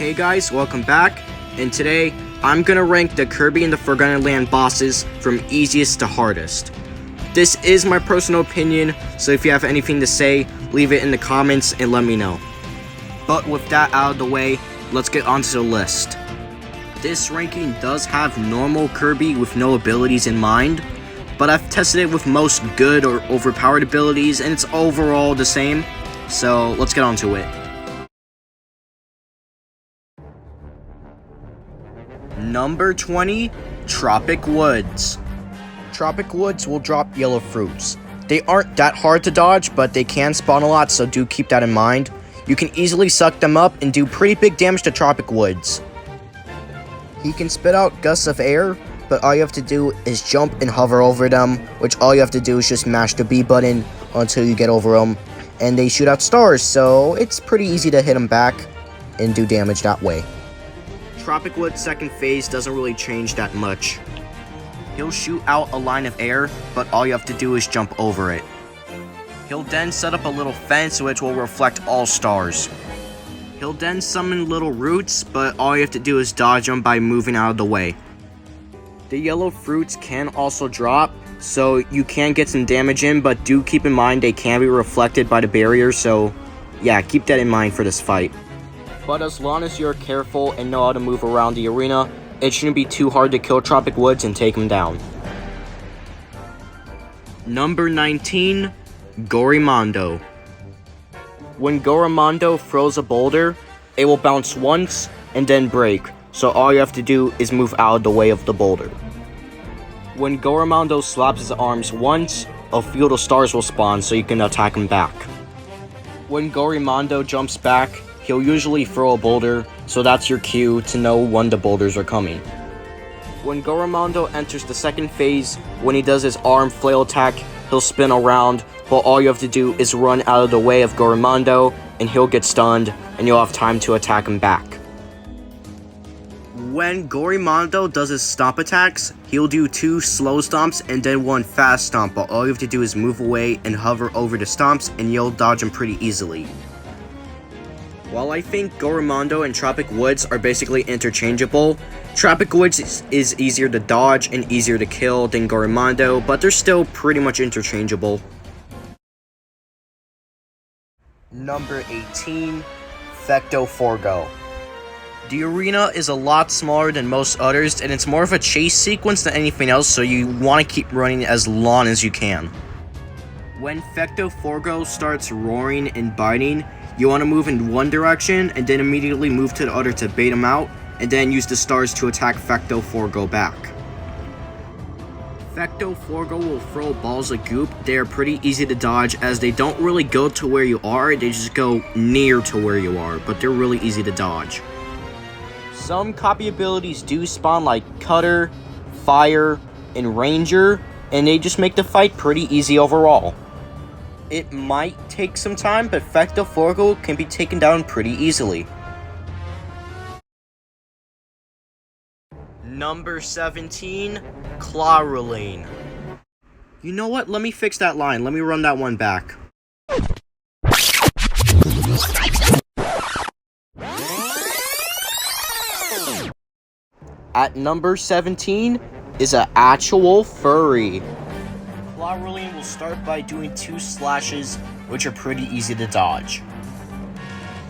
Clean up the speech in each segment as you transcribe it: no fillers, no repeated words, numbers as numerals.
Hey guys, welcome back, and today I'm gonna rank the Kirby and the Forgotten Land bosses from easiest to hardest. This is my personal opinion, so if you have anything to say, leave it in the comments and let me know. But with that out of the way, let's get onto the list. This ranking does have normal Kirby with no abilities in mind, but I've tested it with most good or overpowered abilities and it's overall the same, so let's get onto it. Number 20, Tropic Woods. Tropic Woods will drop yellow fruits. They aren't that hard to dodge, but they can spawn a lot, so do keep that in mind. You can easily suck them up and do pretty big damage to Tropic Woods. He can spit out gusts of air, but all you have to do is jump and hover over them, which all you have to do is just mash the B button until you get over them. And they shoot out stars, so it's pretty easy to hit them back and do damage that way. Tropic Woods' second phase doesn't really change that much. He'll shoot out a line of air, but all you have to do is jump over it. He'll then set up a little fence which will reflect all stars. He'll then summon little roots, but all you have to do is dodge them by moving out of the way. The yellow fruits can also drop, so you can get some damage in, but do keep in mind they can be reflected by the barrier, so yeah, keep that in mind for this fight. But as long as you're careful and know how to move around the arena, it shouldn't be too hard to kill Tropic Woods and take him down. Number 19, Gorimondo. When Gorimondo throws a boulder, it will bounce once and then break, so all you have to do is move out of the way of the boulder. When Gorimondo slaps his arms once, a field of stars will spawn so you can attack him back. When Gorimondo jumps back, he'll usually throw a boulder, so that's your cue to know when the boulders are coming. When Gorimondo enters the second phase, when he does his arm flail attack, he'll spin around, but all you have to do is run out of the way of Gorimondo, and he'll get stunned, and you'll have time to attack him back. When Gorimondo does his stomp attacks, he'll do 2 slow stomps and then 1 fast stomp, but all you have to do is move away and hover over the stomps, and you'll dodge him pretty easily. While I think Gorimondo and Tropic Woods are basically interchangeable, Tropic Woods is easier to dodge and easier to kill than Gorimondo, but they're still pretty much interchangeable. Number 18, Fecto Forgo. The arena is a lot smaller than most others, and it's more of a chase sequence than anything else, so you want to keep running as long as you can. When Fecto Forgo starts roaring and biting, you want to move in one direction and then immediately move to the other to bait him out, and then use the stars to attack Fecto Forgo back. Fecto Forgo will throw balls of goop. They are pretty easy to dodge as they don't really go to where you are, they just go near to where you are, but they're really easy to dodge. Some copy abilities do spawn like Cutter, Fire, and Ranger, and they just make the fight pretty easy overall. It might take some time, but Fecto Forgo can be taken down pretty easily. Number 17, Clawroline. You know what? Let me fix that line. Let me run that one back. At number 17 is an actual furry. Clawroline will start by doing 2 slashes, which are pretty easy to dodge.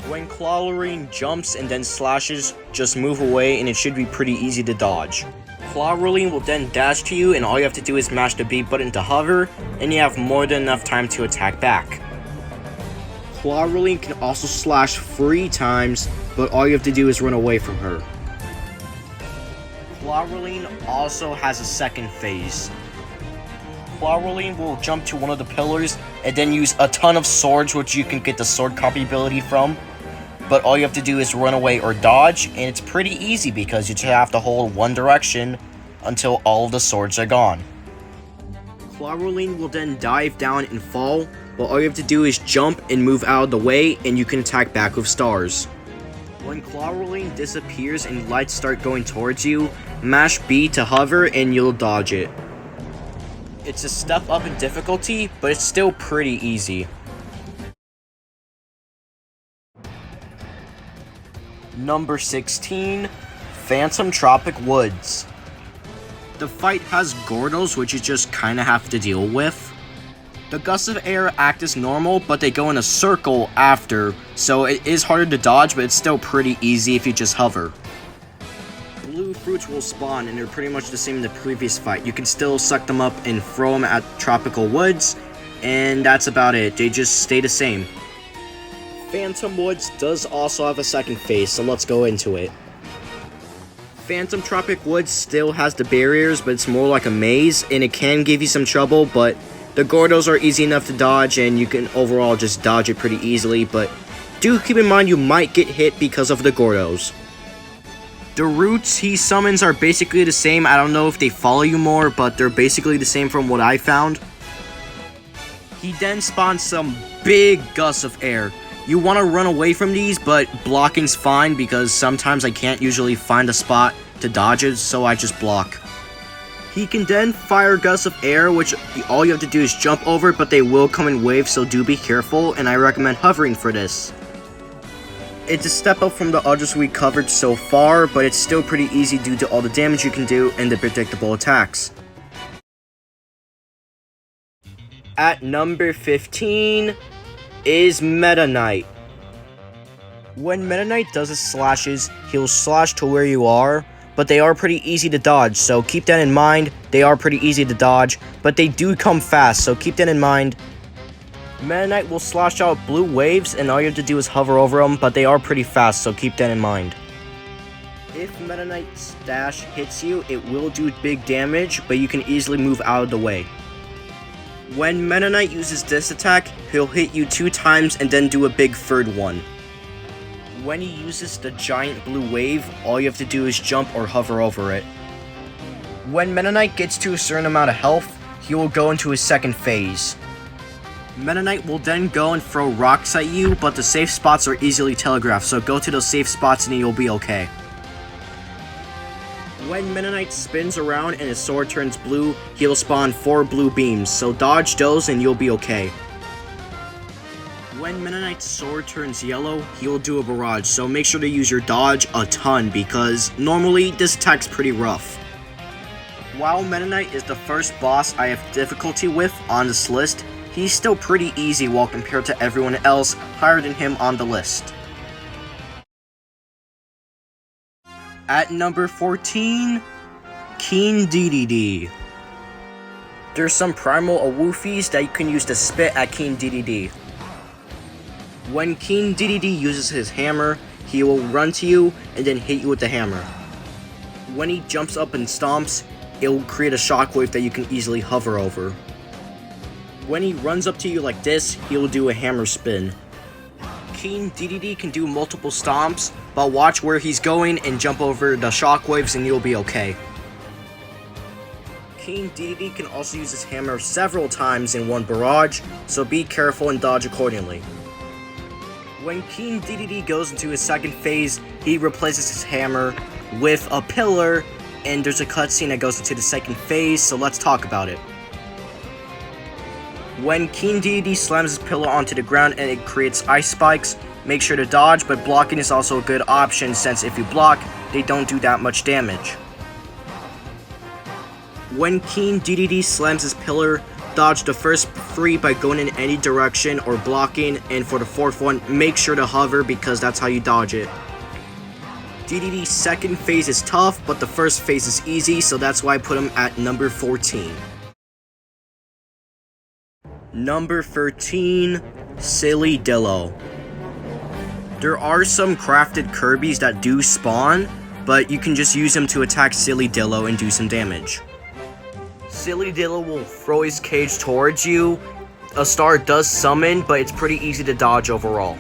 When Clawroline jumps and then slashes, just move away and it should be pretty easy to dodge. Clawroline will then dash to you and all you have to do is mash the B button to hover, and you have more than enough time to attack back. Clawroline can also slash 3 times, but all you have to do is run away from her. Clawroline also has a second phase. Clawroline will jump to one of the pillars and then use a ton of swords, which you can get the sword copy ability from, but all you have to do is run away or dodge, and it's pretty easy because you just have to hold one direction until all of the swords are gone. Clawroline will then dive down and fall, but all you have to do is jump and move out of the way, and you can attack back with stars. When Clawroline disappears and lights start going towards you, mash B to hover and you'll dodge it. It's a step up in difficulty, but it's still pretty easy. Number 16, Phantom Tropic Woods. The fight has Gordos, which you just kinda have to deal with. The gusts of air act as normal, but they go in a circle after, so it is harder to dodge, but it's still pretty easy if you just hover. Blue fruits will spawn, and they're pretty much the same in the previous fight. You can still suck them up and throw them at Tropical Woods, and that's about it. They just stay the same. Phantom Woods does also have a second phase, so let's go into it. Phantom Tropic Woods still has the barriers, but it's more like a maze, and it can give you some trouble, but the Gordos are easy enough to dodge, and you can overall just dodge it pretty easily, but do keep in mind you might get hit because of the Gordos. The roots he summons are basically the same. I don't know if they follow you more, but they're basically the same from what I found. He then spawns some big gusts of air. You want to run away from these, but blocking's fine because sometimes I can't usually find a spot to dodge it, so I just block. He can then fire gusts of air, which all you have to do is jump over, but they will come in waves, so do be careful, and I recommend hovering for this. It's a step up from the others we covered so far, but it's still pretty easy due to all the damage you can do and the predictable attacks. At number 15 is Meta Knight. When Meta Knight does his slashes, he'll slash to where you are, but they are pretty easy to dodge, so keep that in mind. They are pretty easy to dodge, but they do come fast, so keep that in mind. Meta Knight will slash out blue waves, and all you have to do is hover over them, but they are pretty fast, so keep that in mind. If Meta Knight's dash hits you, it will do big damage, but you can easily move out of the way. When Meta Knight uses this attack, he'll hit you 2 times and then do a big third one. When he uses the giant blue wave, all you have to do is jump or hover over it. When Meta Knight gets to a certain amount of health, he will go into his second phase. Meta Knight will then go and throw rocks at you, but the safe spots are easily telegraphed, so go to those safe spots and you'll be okay. When Meta Knight spins around and his sword turns blue, he'll spawn 4 blue beams, so dodge those and you'll be okay. When Meta Knight's sword turns yellow, he'll do a barrage, so make sure to use your dodge a ton because normally this attack's pretty rough. While Meta Knight is the first boss I have difficulty with on this list, he's still pretty easy while compared to everyone else higher than him on the list. At number 14, King Dedede. There's some primal Awwoofys that you can use to spit at King Dedede. When King Dedede uses his hammer, he will run to you and then hit you with the hammer. When he jumps up and stomps, it will create a shockwave that you can easily hover over. When he runs up to you like this, he will do a hammer spin. King Dedede can do multiple stomps, but watch where he's going and jump over the shockwaves and you'll be okay. King Dedede can also use his hammer several times in one barrage, so be careful and dodge accordingly. When King Dedede goes into his second phase, he replaces his hammer with a pillar, and there's a cutscene that goes into the second phase, so let's talk about it. When King Dedede slams his pillar onto the ground and it creates ice spikes, make sure to dodge, but blocking is also a good option since if you block, they don't do that much damage. When King Dedede slams his pillar, dodge the first 3 by going in any direction or blocking, and for the 4th one, make sure to hover because that's how you dodge it. Dedede's second phase is tough, but the first phase is easy, so that's why I put him at number 14. Number 13, Sillydillo. There are some crafted Kirbys that do spawn, but you can just use them to attack Sillydillo and do some damage. Sillydillo will throw his cage towards you. A star does summon, but it's pretty easy to dodge overall.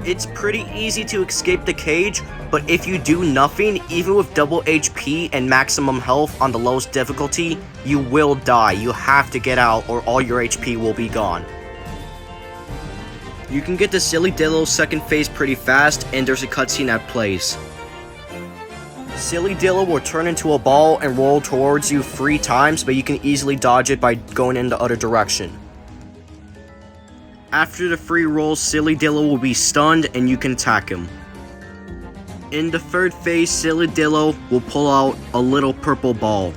It's pretty easy to escape the cage, but if you do nothing, even with double HP and maximum health on the lowest difficulty, you will die. You have to get out or all your HP will be gone. You can get the Sillydillo's second phase pretty fast, and there's a cutscene that plays. Sillydillo will turn into a ball and roll towards you 3 times, but you can easily dodge it by going in the other direction. After the 3 rolls, Sillydillo will be stunned and you can attack him. In the third phase, Sillydillo will pull out a little purple ball.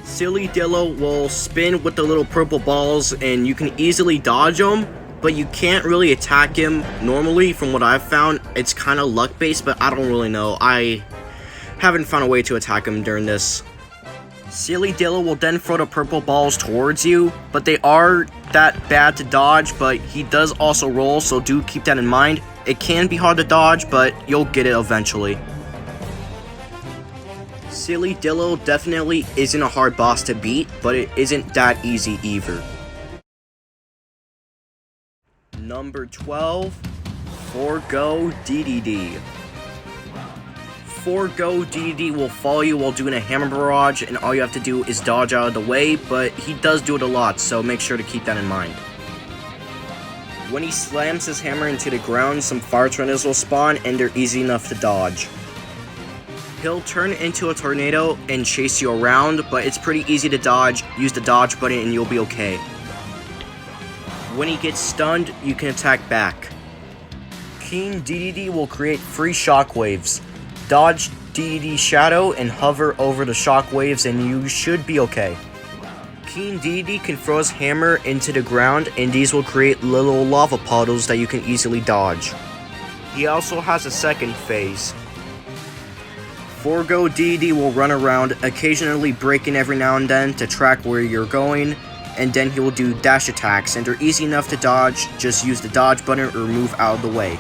Sillydillo will spin with the little purple balls and you can easily dodge them, but you can't really attack him normally. From what I've found, it's kind of luck based, but I don't really know. I haven't found a way to attack him during this. Sillydillo will then throw the purple balls towards you, but they are that bad to dodge, but he does also roll, so do keep that in mind. It can be hard to dodge, but you'll get it eventually. Sillydillo definitely isn't a hard boss to beat, but it isn't that easy either. Number 12, Forgo Dedede. Forgo Dedede will follow you while doing a hammer barrage, and all you have to do is dodge out of the way, but he does do it a lot, so make sure to keep that in mind. When he slams his hammer into the ground, some fire tornadoes will spawn, and they're easy enough to dodge. He'll turn into a tornado and chase you around, but it's pretty easy to dodge. Use the dodge button and you'll be okay. When he gets stunned, you can attack back. King Dedede will create free shockwaves. Dodge Dedede's shadow and hover over the shockwaves and you should be okay. King Dedede can throw his hammer into the ground and these will create little lava puddles that you can easily dodge. He also has a second phase. Forgo Dedede will run around, occasionally braking every now and then to track where you're going, and then he will do dash attacks, and they're easy enough to dodge, just use the dodge button or move out of the way.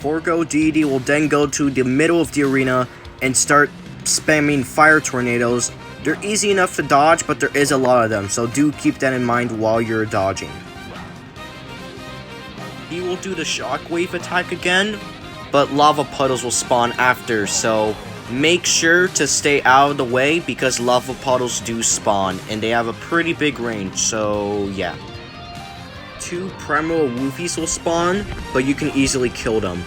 Forgo Dedede will then go to the middle of the arena and start spamming fire tornadoes. They're easy enough to dodge, but there is a lot of them, so do keep that in mind while you're dodging. He will do the shockwave attack again, but lava puddles will spawn after, so make sure to stay out of the way because lava puddles do spawn, and they have a pretty big range, so yeah. 2 Primal Woofies will spawn, but you can easily kill them.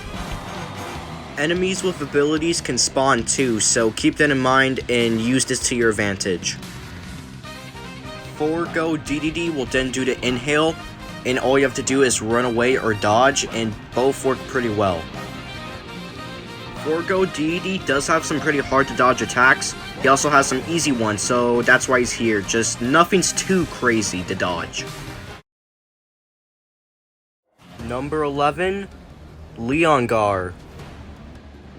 Enemies with abilities can spawn too, so keep that in mind and use this to your advantage. Forgo Dedede will then do the inhale, and all you have to do is run away or dodge, and both work pretty well. Forgo Dedede does have some pretty hard to dodge attacks. He also has some easy ones, so that's why he's here. Just nothing's too crazy to dodge. Number 11, Leongar.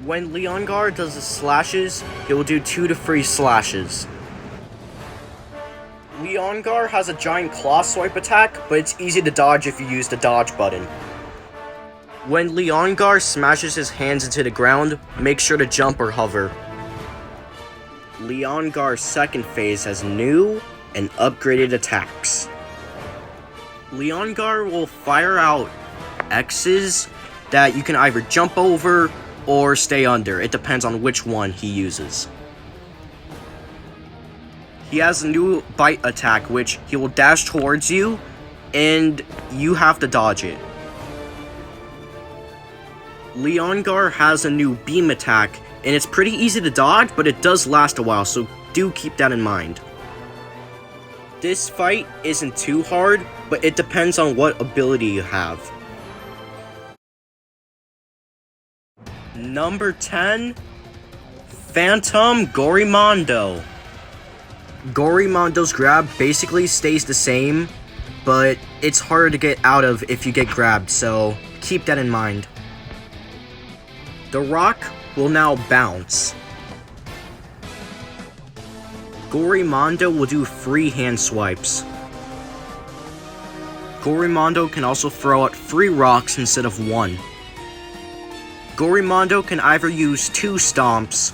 When Leongar does his slashes, he will do 2 to 3 slashes. Leongar has a giant claw swipe attack, but it's easy to dodge if you use the dodge button. When Leongar smashes his hands into the ground, make sure to jump or hover. Leongar's second phase has new and upgraded attacks. Leongar will fire out X's that you can either jump over or stay under. It depends on which one he uses. He has a new bite attack, which he will dash towards you, and you have to dodge it. Leongar has a new beam attack, and it's pretty easy to dodge, but it does last a while, so do keep that in mind. This fight isn't too hard, but it depends on what ability you have. Number 10, Phantom Gorimondo. Gorimondo's grab basically stays the same, but it's harder to get out of if you get grabbed, so keep that in mind. The rock will now bounce. Gorimondo will do free hand swipes. Gorimondo can also throw out 3 rocks instead of 1. Gorimondo can either use 2 stomps,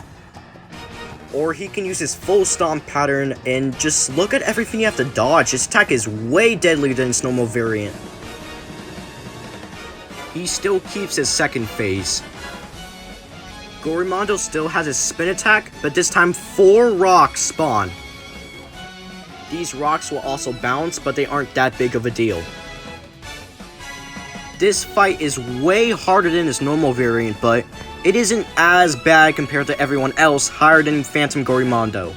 or he can use his full stomp pattern, and just look at everything you have to dodge. His attack is way deadlier than its normal variant. He still keeps his second phase. Gorimondo still has his spin attack, but this time 4 rocks spawn. These rocks will also bounce, but they aren't that big of a deal. This fight is way harder than his normal variant, but it isn't as bad compared to everyone else higher than Phantom Gorimondo.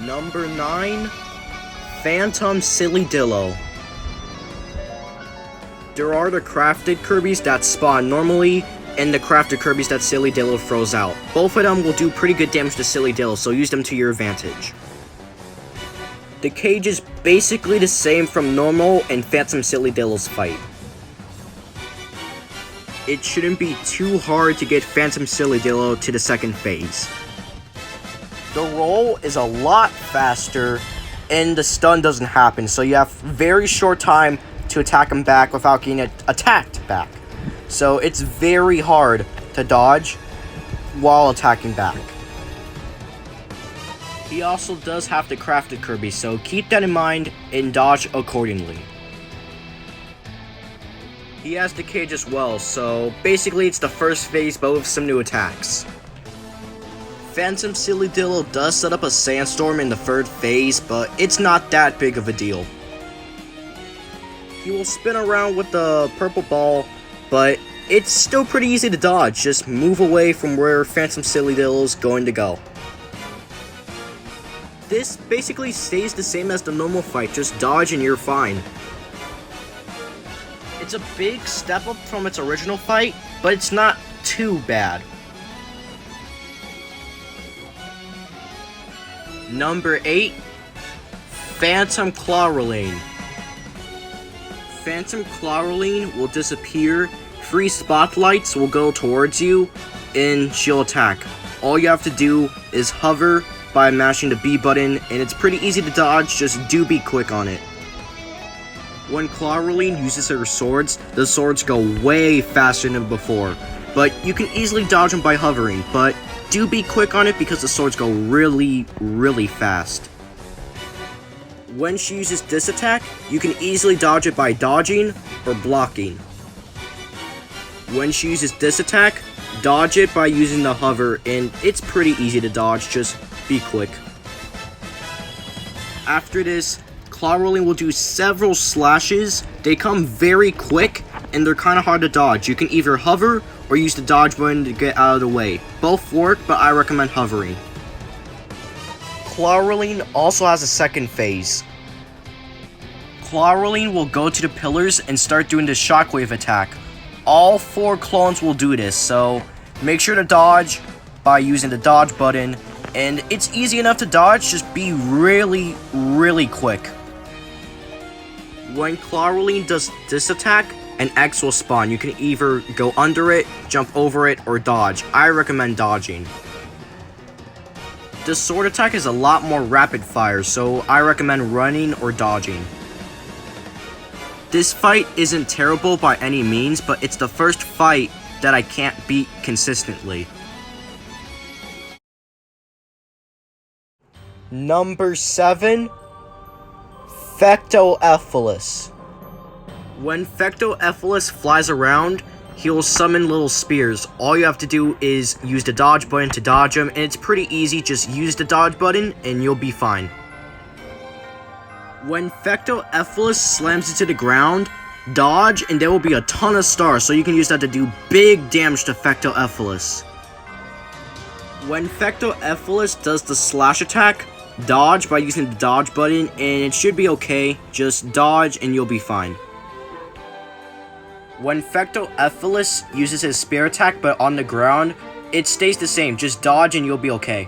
Number 9, Phantom Sillydillo. There are the crafted Kirbys that spawn normally, and the crafted Kirbys that Sillydillo throws out. Both of them will do pretty good damage to Sillydillo, so use them to your advantage. The cage is basically the same from normal and Phantom Sillydillo's fight. It shouldn't be too hard to get Phantom Sillydillo to the second phase. The roll is a lot faster, and the stun doesn't happen, so you have very short time to attack him back without getting attacked back. So it's very hard to dodge while attacking back. He also does have the crafted Kirby, so keep that in mind and dodge accordingly. He has the cage as well, so basically it's the first phase but with some new attacks. Phantom Sillydillo does set up a sandstorm in the third phase, but it's not that big of a deal. He will spin around with the purple ball, but it's still pretty easy to dodge. Just move away from where Phantom Sillydillo is going to go. This basically stays the same as the normal fight, just dodge and you're fine. It's a big step up from its original fight, but it's not too bad. Number 8, Phantom Clawroline. Phantom Clawroline will disappear, 3 spotlights will go towards you, and she'll attack. All you have to do is hover by mashing the B button, and it's pretty easy to dodge, just do be quick on it. When Clawroline uses her swords, the swords go way faster than before, but you can easily dodge them by hovering, but do be quick on it because the swords go really, really fast. When she uses this attack, you can easily dodge it by dodging or blocking. When she uses this attack, dodge it by using the hover, and it's pretty easy to dodge, just be quick. After this, Clawroline will do several slashes. They come very quick, and they're kind of hard to dodge. You can either hover or use the dodge button to get out of the way. Both work, but I recommend hovering. Clawroline also has a second phase. Clawroline will go to the pillars and start doing the shockwave attack. All 4 clones will do this, so make sure to dodge by using the dodge button, and it's easy enough to dodge, just be really, really quick. When Clawroline does this attack, an X will spawn. You can either go under it, jump over it, or dodge. I recommend dodging. The sword attack is a lot more rapid fire, so I recommend running or dodging. This fight isn't terrible by any means, but it's the first fight that I can't beat consistently. Number 7, Fecto Efilis. When Fecto Efilis flies around, he will summon little spears. All you have to do is use the dodge button to dodge him, and it's pretty easy. Just use the dodge button and you'll be fine. When Fecto Elfilis slams into the ground, dodge and there will be a ton of stars, so you can use that to do big damage to Fecto Elfilis. When Fecto Elfilis does the slash attack, dodge by using the dodge button and it should be okay. Just dodge and you'll be fine. When Fecto Efilis uses his spear attack but on the ground, it stays the same, just dodge and you'll be okay.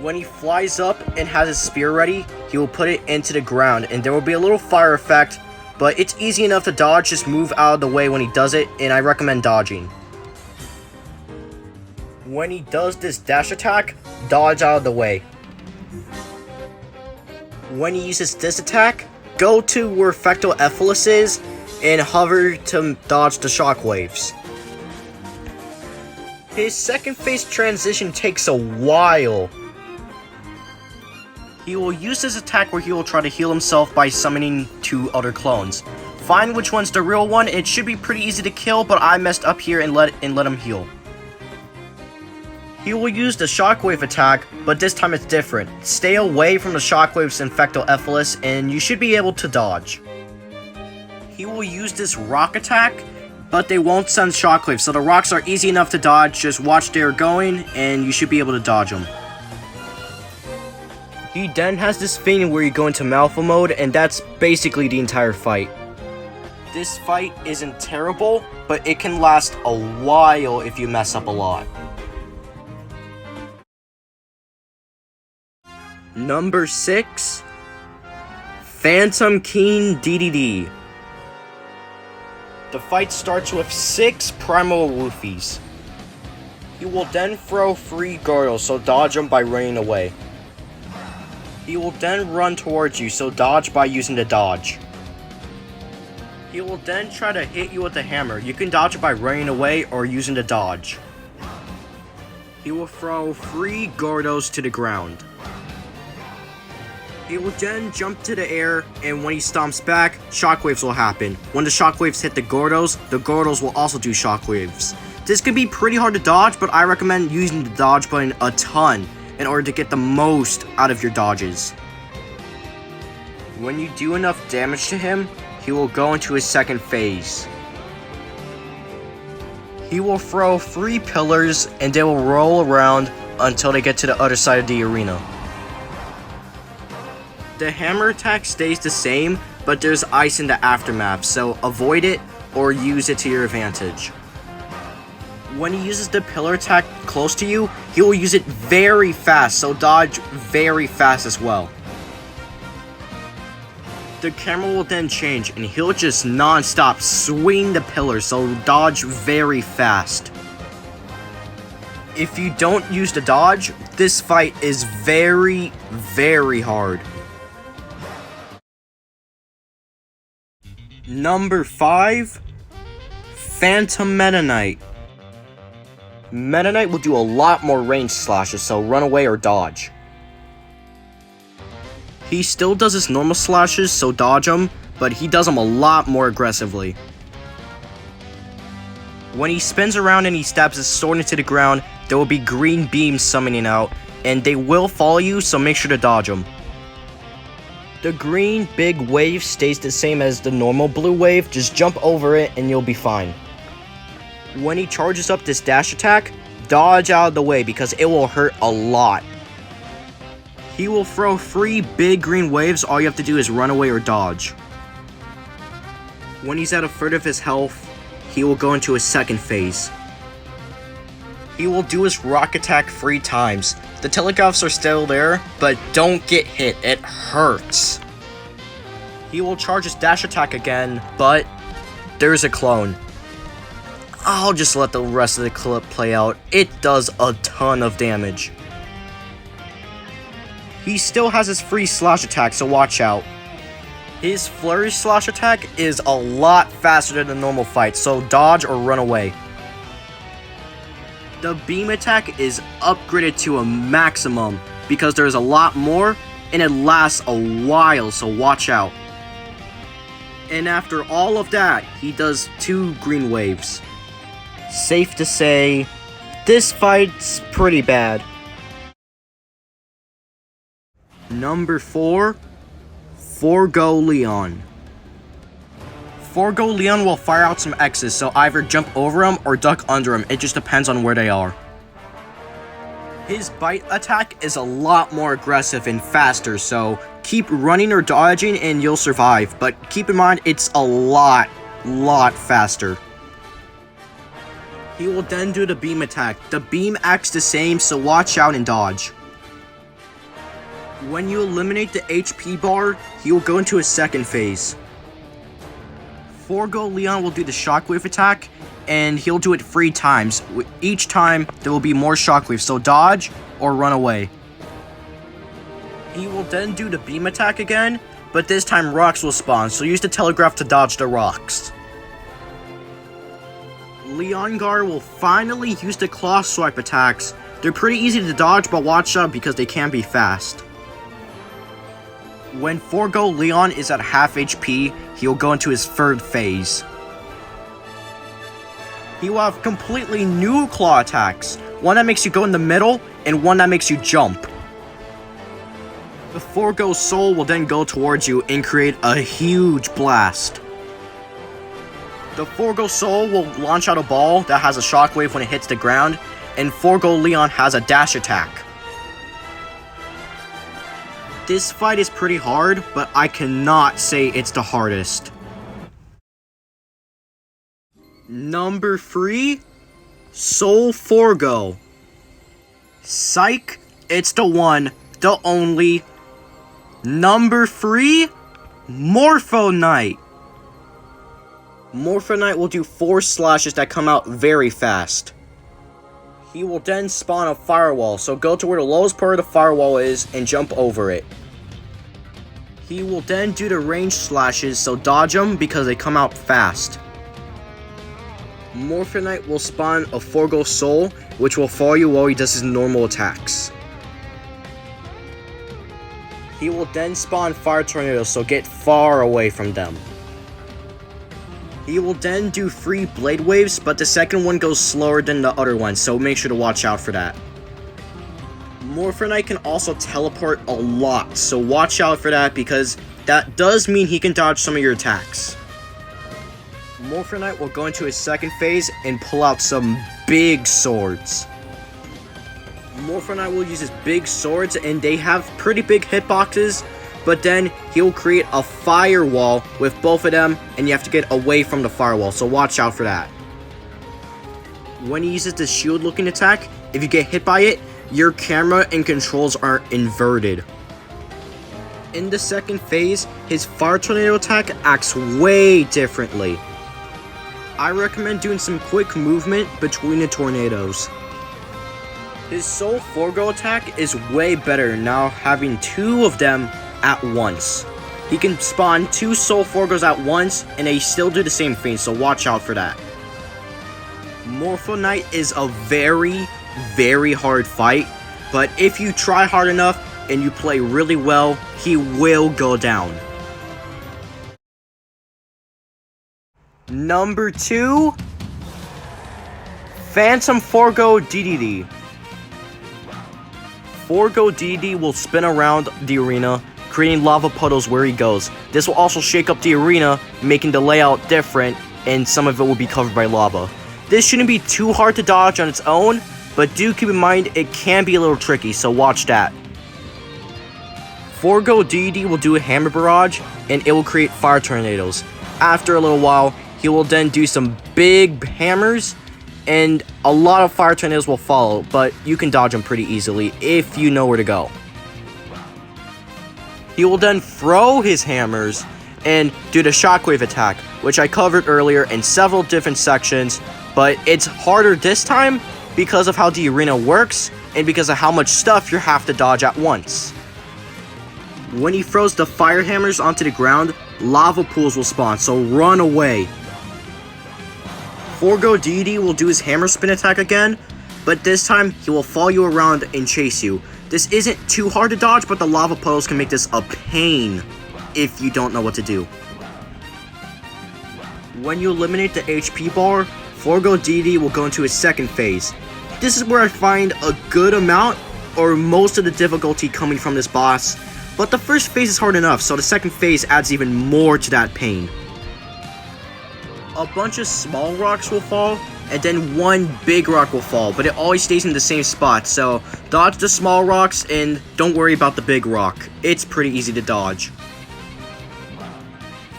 When he flies up and has his spear ready, he will put it into the ground and there will be a little fire effect, but it's easy enough to dodge, just move out of the way when he does it, and I recommend dodging. When he does this dash attack, dodge out of the way. When he uses this attack, go to where Fecto Efilis is and hover to dodge the shockwaves. His second phase transition takes a while. He will use this attack where he will try to heal himself by summoning 2 other clones. Find which one's the real one, it should be pretty easy to kill, but I messed up here and let him heal. He will use the shockwave attack, but this time it's different. Stay away from the shockwaves in Fecto Efilis and you should be able to dodge. He will use this rock attack, but they won't send shockwaves, so the rocks are easy enough to dodge. Just watch they're going, and you should be able to dodge them. He then has this thing where you go into Malfa mode, and that's basically the entire fight. This fight isn't terrible, but it can last a while if you mess up a lot. Number 6. Phantom King Dedede. The fight starts with 6 Primal Woofies. He will then throw 3 Girdles, so dodge them by running away. He will then run towards you, so dodge by using the dodge. He will then try to hit you with the hammer. You can dodge it by running away or using the dodge. He will throw 3 Girdles to the ground. He will then jump to the air, and when he stomps back, shockwaves will happen. When the shockwaves hit the Girdles will also do shockwaves. This can be pretty hard to dodge, but I recommend using the dodge button a ton in order to get the most out of your dodges. When you do enough damage to him, he will go into his second phase. He will throw 3 pillars, and they will roll around until they get to the other side of the arena. The hammer attack stays the same, but there's ice in the aftermath, so avoid it or use it to your advantage. When he uses the pillar attack close to you, he will use it very fast, so dodge very fast as well. The camera will then change, and he'll just non-stop swing the pillar, so dodge very fast. If you don't use the dodge, this fight is very, very hard. Number 5. Phantom Meta Knight. Meta Knight will do a lot more range slashes, so run away or dodge. He still does his normal slashes, so dodge them, but he does them a lot more aggressively. When he spins around and he stabs his sword into the ground, there will be green beams summoning out, and they will follow you, so make sure to dodge them. The green big wave stays the same as the normal blue wave, just jump over it and you'll be fine. When he charges up this dash attack, dodge out of the way because it will hurt a lot. He will throw 3 big green waves, all you have to do is run away or dodge. When he's at a third of his health, he will go into his second phase. He will do his rock attack 3 times. The telegraphs are still there, but don't get hit, it hurts. He will charge his dash attack again, but there's a clone. I'll just let the rest of the clip play out. It does a ton of damage. He still has his free slash attack, so watch out. His flurry slash attack is a lot faster than the normal fight, so dodge or run away. The beam attack is upgraded to a maximum because there's a lot more and it lasts a while, so watch out. And after all of that, he does 2 green waves. Safe to say, this fight's pretty bad. Number 4, Forgo Leon. Forgo Leon will fire out some X's, so either jump over him or duck under him, it just depends on where they are. His bite attack is a lot more aggressive and faster, so keep running or dodging and you'll survive, but keep in mind it's a lot faster. He will then do the beam attack. The beam acts the same, so watch out and dodge. When you eliminate the HP bar, he will go into his second phase. Forgo Leon will do the shockwave attack, and he'll do it 3 times. Each time, there will be more shockwaves, so dodge or run away. He will then do the beam attack again, but this time rocks will spawn, so use the telegraph to dodge the rocks. Leongar will finally use the claw swipe attacks. They're pretty easy to dodge, but watch out because they can be fast. When Forgo Leon is at half HP, he'll go into his third phase. He will have completely new claw attacks. One that makes you go in the middle, and one that makes you jump. The Forgo Soul will then go towards you and create a huge blast. The Forgo Soul will launch out a ball that has a shockwave when it hits the ground, and Forgo Leon has a dash attack. This fight is pretty hard, but I cannot say it's the hardest. Number 3, Soul Forgo. Psych, it's the one, the only. Number 3, Morpho Knight. Morpho Knight will do 4 slashes that come out very fast. He will then spawn a firewall, so go to where the lowest part of the firewall is and jump over it. He will then do the range slashes, so dodge them because they come out fast. Morpho Knight will spawn a Forgo Soul, which will follow you while he does his normal attacks. He will then spawn Fire Tornadoes, so get far away from them. He will then do 3 Blade Waves, but the second one goes slower than the other one, so make sure to watch out for that. Morpho Knight can also teleport a lot, so watch out for that because that does mean he can dodge some of your attacks. Morpho Knight will go into his second phase and pull out some big swords. Morpho Knight will use his big swords and they have pretty big hitboxes, but then he'll create a firewall with both of them and you have to get away from the firewall, so watch out for that. When he uses the shield looking attack, if you get hit by it, your camera and controls are inverted. In the second phase, his Fire Tornado attack acts way differently. I recommend doing some quick movement between the tornadoes. His Soul Forgo attack is way better now having 2 of them at once. He can spawn 2 Soul Forgos at once and they still do the same thing, so watch out for that. Morpho Knight is a very, very hard fight, but if you try hard enough and you play really well, he will go down. Number 2, Phantom Forgo Dedede. Forgo Dedede will spin around the arena, creating lava puddles where he goes. This will also shake up the arena, making the layout different, and some of it will be covered by lava. This shouldn't be too hard to dodge on its own, but do keep in mind it can be a little tricky, so watch that. Forgo Dedede will do a hammer barrage, and it will create fire tornadoes. After a little while, he will then do some big hammers, and a lot of fire tornadoes will follow, but you can dodge them pretty easily if you know where to go. He will then throw his hammers and do the shockwave attack, which I covered earlier in several different sections, but it's harder this time because of how the arena works and because of how much stuff you have to dodge at once. When he throws the fire hammers onto the ground, lava pools will spawn, so run away. Forgo Dedede will do his hammer spin attack again, but this time he will follow you around and chase you. This isn't too hard to dodge, but the lava puddles can make this a pain if you don't know what to do. When you eliminate the HP bar, Forgo Dedede will go into his second phase. This is where I find a good amount or most of the difficulty coming from this boss, but the first phase is hard enough, so the second phase adds even more to that pain. A bunch of small rocks will fall, and then one big rock will fall, but it always stays in the same spot, so dodge the small rocks and don't worry about the big rock. It's pretty easy to dodge.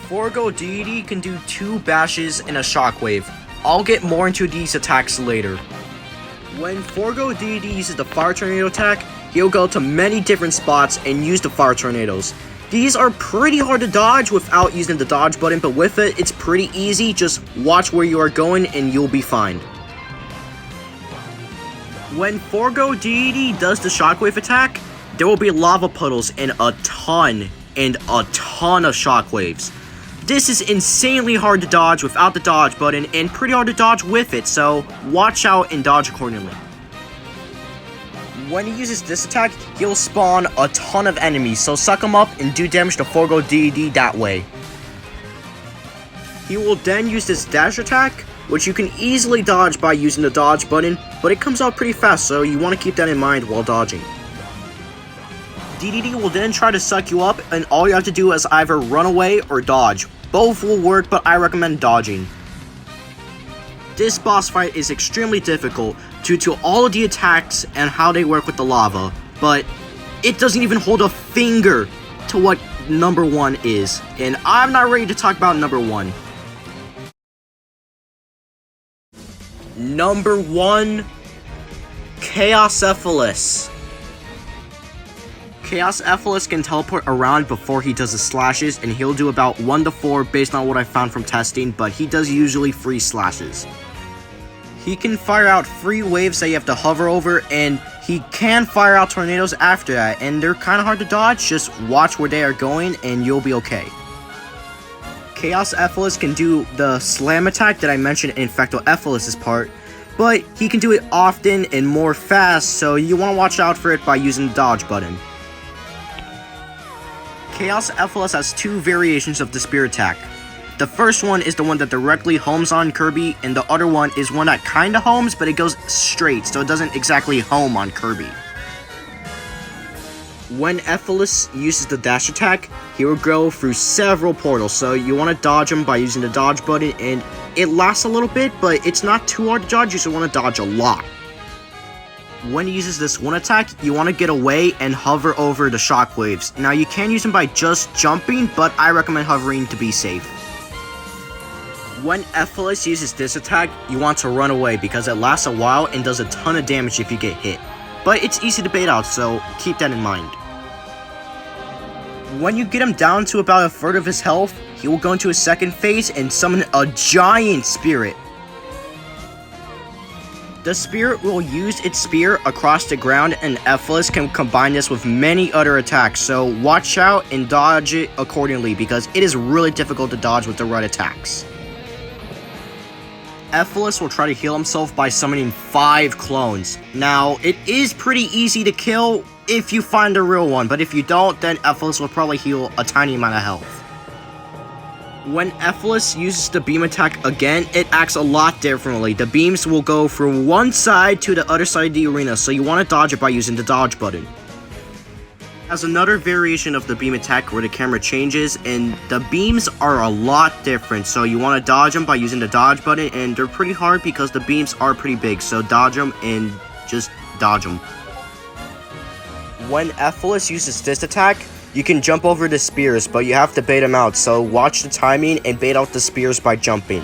Forgo Dedede can do 2 bashes and a shockwave. I'll get more into these attacks later. When Forgo Dedede uses the Fire Tornado attack, he'll go to many different spots and use the Fire Tornadoes. These are pretty hard to dodge without using the dodge button, but with it, it's pretty easy. Just watch where you are going and you'll be fine. When Forgo Dedede does the shockwave attack, there will be lava puddles and a ton of shockwaves. This is insanely hard to dodge without the dodge button and pretty hard to dodge with it, so watch out and dodge accordingly. When he uses this attack, he'll spawn a ton of enemies, so suck them up and do damage to Forgo Dedede that way. He will then use this dash attack, which you can easily dodge by using the dodge button, but it comes out pretty fast, so you want to keep that in mind while dodging. Dedede will then try to suck you up, and all you have to do is either run away or dodge. Both will work, but I recommend dodging. This boss fight is extremely difficult due to all of the attacks and how they work with the lava, but it doesn't even hold a finger to what number 1 is, and I'm not ready to talk about number 1. Number 1, Chaos Efilis. Chaos Efilis can teleport around before he does his slashes, and he'll do about 1 to 4 based on what I found from testing, but he does usually free slashes. He can fire out free waves that you have to hover over, and he can fire out tornadoes after that, and they're kind of hard to dodge. Just watch where they are going and you'll be okay. Chaos Efilis can do the slam attack that I mentioned in Fecto Efilis' part, but he can do it often and more fast, so you want to watch out for it by using the dodge button. Chaos Efilis has 2 variations of the spear attack. The first one is the one that directly homes on Kirby, and the other one is one that kinda homes, but it goes straight, so it doesn't exactly home on Kirby. When Efilis uses the dash attack, he will go through several portals, so you want to dodge him by using the dodge button, and it lasts a little bit, but it's not too hard to dodge, you just want to dodge a lot. When he uses this one attack, you want to get away and hover over the shockwaves. Now you can use them by just jumping, but I recommend hovering to be safe. When Efilis uses this attack, you want to run away because it lasts a while and does a ton of damage if you get hit. But it's easy to bait out, so keep that in mind. When you get him down to about a third of his health, he will go into his second phase and summon a giant spirit. The spirit will use its spear across the ground, and Efilis can combine this with many other attacks, so watch out and dodge it accordingly because it is really difficult to dodge with the right attacks. Efilis will try to heal himself by summoning 5 clones. Now, it is pretty easy to kill if you find a real one, but if you don't, then Efilis will probably heal a tiny amount of health. When Efilis uses the beam attack again, it acts a lot differently. The beams will go from one side to the other side of the arena, so you want to dodge it by using the dodge button. Has another variation of the beam attack where the camera changes, and the beams are a lot different, so you want to dodge them by using the dodge button, and they're pretty hard because the beams are pretty big, so dodge them and just dodge them. When Efilis uses this attack, you can jump over the spears, but you have to bait them out, so watch the timing and bait out the spears by jumping.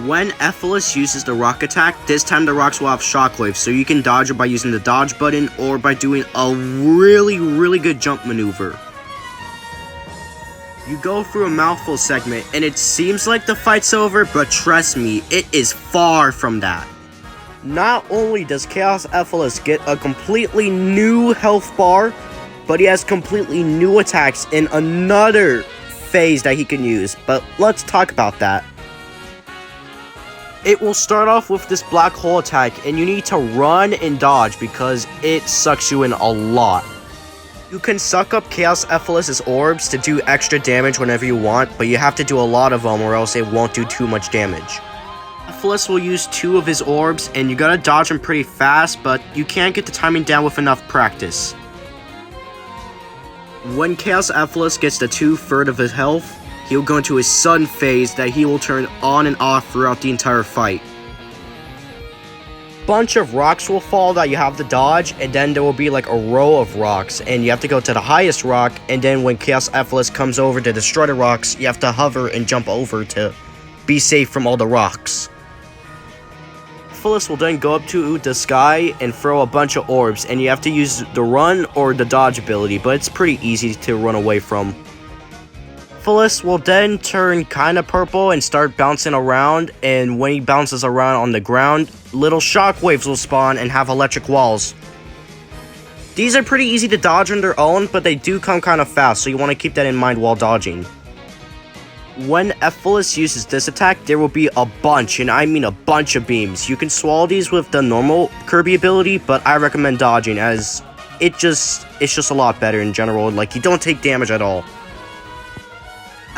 When Efilis uses the rock attack, this time the rocks will have shockwaves, so you can dodge it by using the dodge button or by doing a really good jump maneuver. You go through a mouthful segment, and it seems like the fight's over, but trust me, it is far from that. Not only does Chaos Efilis get a completely new health bar, but he has completely new attacks in another phase that he can use, but let's talk about that. It will start off with this black hole attack, and you need to run and dodge because it sucks you in a lot. You can suck up Chaos Efilis' orbs to do extra damage whenever you want, but you have to do a lot of them or else it won't do too much damage. Efilis will use 2 of his orbs, and you gotta dodge them pretty fast, but you can't get the timing down with enough practice. When Chaos Efilis gets to 2/3 of his health, he'll go into his sun phase that he will turn on and off throughout the entire fight. Bunch of rocks will fall that you have to dodge, and then there will be like a row of rocks, and you have to go to the highest rock, and then when Chaos Efilis comes over to destroy the rocks, you have to hover and jump over to be safe from all the rocks. Efilis will then go up to the sky and throw a bunch of orbs, and you have to use the run or the dodge ability, but it's pretty easy to run away from. Efilis will then turn kinda purple and start bouncing around, and when he bounces around on the ground, little shockwaves will spawn and have electric walls. These are pretty easy to dodge on their own, but they do come kinda fast, so you want to keep that in mind while dodging. When Efilis uses this attack, there will be a bunch, and I mean a bunch of beams. You can swallow these with the normal Kirby ability, but I recommend dodging as it's just a lot better in general. Like, you don't take damage at all.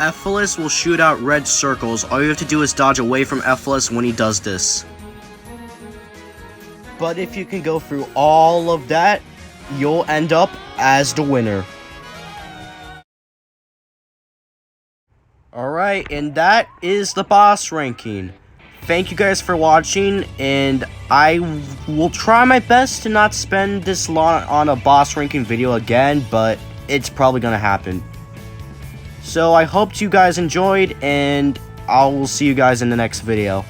Efilis will shoot out red circles. All you have to do is dodge away from Efilis when he does this. But if you can go through all of that, you'll end up as the winner. Alright, and that is the boss ranking. Thank you guys for watching, and I will try my best to not spend this long on a boss ranking video again, but it's probably gonna happen. So I hope you guys enjoyed, and I will see you guys in the next video.